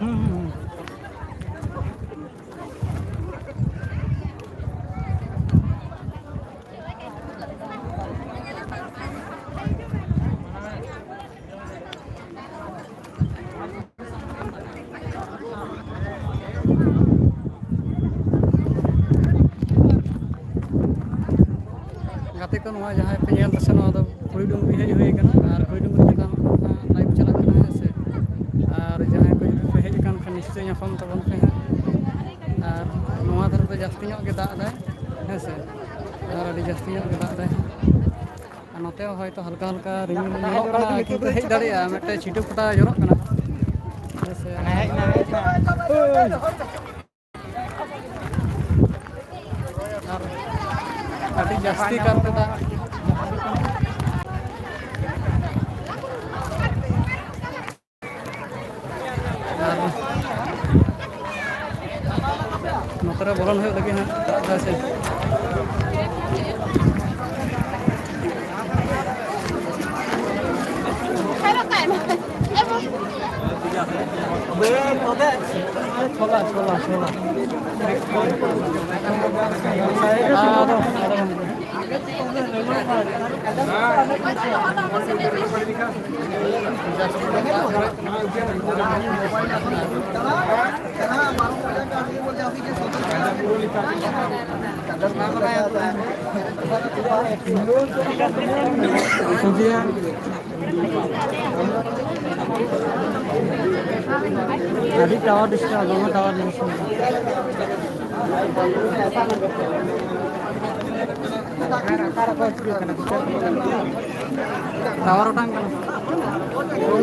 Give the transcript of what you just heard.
ᱦᱩᱸ ᱜᱟᱛᱮ ᱠᱚ ᱱᱚᱣᱟ ᱡᱟᱦᱟᱸᱭ ᱯᱮ ᱧᱮᱞ ᱫᱟᱥᱮ ᱱᱚᱣᱟ ᱫᱚ ᱠᱷᱩᱲᱤ ᱰᱩᱝᱨᱤ ᱦᱮᱡ ᱦᱩᱭ ᱠᱟᱱᱟ ᱟᱨ ᱠᱷᱩᱲᱤ ᱰᱩᱝᱨᱤ ᱪᱮᱛᱟᱱ ᱞᱟᱭᱤᱵᱷ ᱪᱟᱞᱟᱜ ᱠᱟᱱᱟ ᱦᱮᱸ ᱥᱮ ᱟᱨ ᱡᱟᱦᱟᱸᱭ ᱠᱚ ᱡᱩᱫᱤ ᱯᱮ ᱦᱮᱡ ᱟᱠᱟᱱ ᱠᱷᱟᱱ ᱱᱤᱥᱪᱚᱭ ᱧᱟᱯᱟᱢ ᱛᱟᱵᱚᱱ ᱯᱮ ᱦᱟᱸᱜ ᱟᱨ ᱱᱚᱣᱟ ᱫᱷᱟᱨᱮ ᱫᱚ ᱡᱟᱹᱥᱛᱤ ᱧᱚᱜ ᱜᱮ ᱫᱟᱜ ᱮᱫᱟᱭ ᱦᱮᱸ ᱥᱮ ᱟᱨ ᱟᱹᱰᱤ ᱡᱟᱹᱥᱛᱤ ᱧᱚᱜ ᱜᱮ ᱫᱟᱜ ᱮᱫᱟᱭ ᱟᱨ ᱱᱚᱛᱮ ᱦᱚᱸ ᱦᱚᱭᱛᱳ ᱦᱟᱞᱠᱟ ᱦᱟᱞᱠᱟ ᱨᱤᱢᱤᱞ ᱧᱮᱞᱚᱜ ᱠᱟᱱᱟ ᱠᱤᱱᱛᱩ ᱦᱮᱡ ᱫᱟᱲᱮᱭᱟᱜᱼᱟ ᱢᱤᱫᱴᱮᱱ ᱪᱷᱤᱴᱟᱹ ᱯᱷᱚᱴᱟ ᱡᱚᱨᱚᱜ ᱠᱟᱱᱟ ᱦᱮᱸ ᱥᱮ ᱟᱨ ᱟᱹᱰᱤ ᱡᱟᱹᱥᱛᱤ ᱠᱟᱨᱛᱮ ᱫᱟᱜ ᱟᱨ ᱱᱚᱛᱮ ᱨᱮ ᱵᱚᱞᱚᱱ ᱦᱩᱭᱩᱜ ᱞᱟᱹᱜᱤᱫ ᱦᱟᱸᱜ ᱫᱟᱜ ᱮᱫᱟᱭ ᱥᱮ ছোলা ছোলা ছোলা Tadi tawar di sini, agama tawar di sini. Tawar orang kan.